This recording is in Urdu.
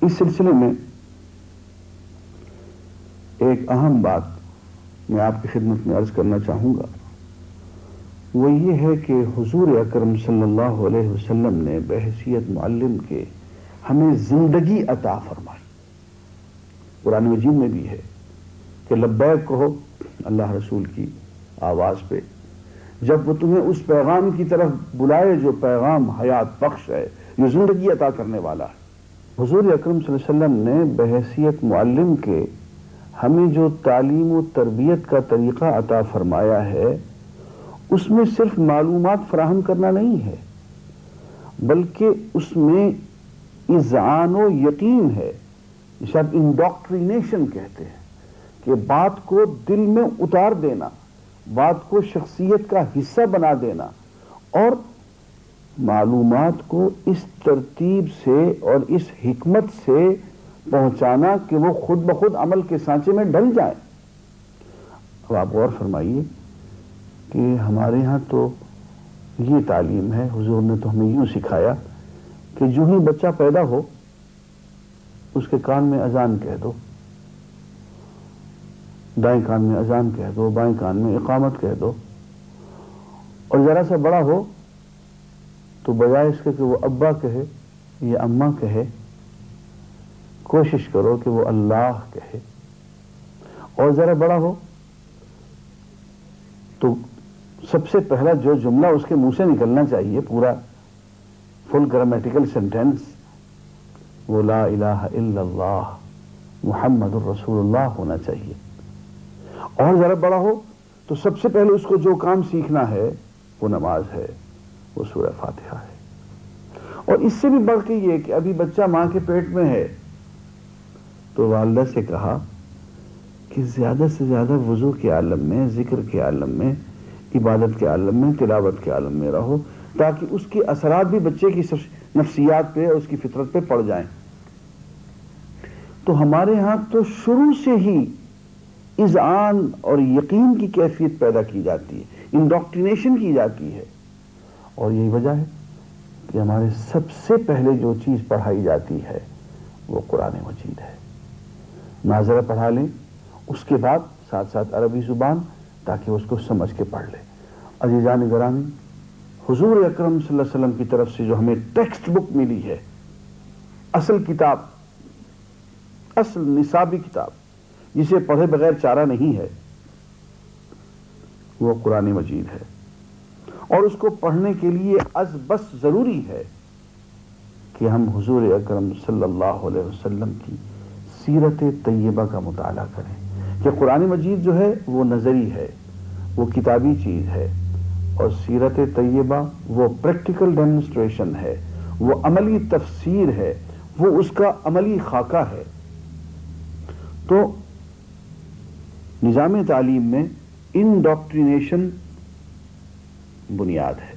اس سلسلے میں ایک اہم بات میں آپ کی خدمت میں عرض کرنا چاہوں گا، وہ یہ ہے کہ حضور اکرم صلی اللہ علیہ وسلم نے بحیثیت معلم کے ہمیں زندگی عطا فرمائی۔ قرآن مجید میں بھی ہے کہ لبیک کہو اللہ رسول کی آواز پہ، جب وہ تمہیں اس پیغام کی طرف بلائے جو پیغام حیات بخش ہے، جو زندگی عطا کرنے والا ہے۔ حضور اکرم صلی اللہ علیہ وسلم نے بحیثیت معلم کے ہمیں جو تعلیم و تربیت کا طریقہ عطا فرمایا ہے، اس میں صرف معلومات فراہم کرنا نہیں ہے، بلکہ اس میں اذعان و یقین ہے، جسے آپ انڈاکٹرینیشن کہتے ہیں، کہ بات کو دل میں اتار دینا، بات کو شخصیت کا حصہ بنا دینا، اور معلومات کو اس ترتیب سے اور اس حکمت سے پہنچانا کہ وہ خود بخود عمل کے سانچے میں ڈھل جائیں۔ اب آپ غور فرمائیے کہ ہمارے ہاں تو یہ تعلیم ہے، حضور نے تو ہمیں یوں سکھایا کہ جو ہی بچہ پیدا ہو اس کے کان میں اذان کہہ دو، دائیں کان میں اذان کہہ دو، بائیں کان میں اقامت کہہ دو، اور ذرا سا بڑا ہو تو بجائے اس کے کہ وہ ابا کہے یا اماں کہے، کوشش کرو کہ وہ اللہ کہے، اور ذرا بڑا ہو تو سب سے پہلا جو جملہ اس کے منہ سے نکلنا چاہیے، پورا فل گرامیٹیکل سینٹینس، وہ لا الہ الا اللہ محمد الرسول اللہ ہونا چاہیے۔ اور ذرا بڑا ہو تو سب سے پہلے اس کو جو کام سیکھنا ہے وہ نماز ہے، وہ سورہ فاتحہ ہے۔ اور اس سے بھی بڑھ کے یہ کہ ابھی بچہ ماں کے پیٹ میں ہے تو والدہ سے کہا کہ زیادہ سے زیادہ وضو کے عالم میں، ذکر کے عالم میں، عبادت کے عالم میں، تلاوت کے عالم میں رہو، تاکہ اس کے اثرات بھی بچے کی نفسیات پہ اور اس کی فطرت پہ پڑ جائیں۔ تو ہمارے ہاں تو شروع سے ہی اذعان اور یقین کی کیفیت پیدا کی جاتی ہے، انڈاکٹرینیشن کی جاتی ہے، اور یہی وجہ ہے کہ ہمارے سب سے پہلے جو چیز پڑھائی جاتی ہے وہ قرآن مجید ہے۔ ناظرہ پڑھا لیں، اس کے بعد ساتھ ساتھ عربی زبان، تاکہ اس کو سمجھ کے پڑھ لیں۔ عزیزان گرامی، حضور اکرم صلی اللہ علیہ وسلم کی طرف سے جو ہمیں ٹیکسٹ بک ملی ہے، اصل کتاب، اصل نصابی کتاب، جسے پڑھے بغیر چارہ نہیں ہے، وہ قرآن مجید ہے۔ اور اس کو پڑھنے کے لیے از بس ضروری ہے کہ ہم حضور اکرم صلی اللہ علیہ وسلم کی سیرت طیبہ کا مطالعہ کریں، کہ قرآن مجید جو ہے وہ نظری ہے، وہ کتابی چیز ہے، اور سیرت طیبہ وہ پریکٹیکل ڈیمونسٹریشن ہے، وہ عملی تفسیر ہے، وہ اس کا عملی خاکہ ہے۔ تو نظام تعلیم میں انڈاکٹرینیشن بنیاد ہے۔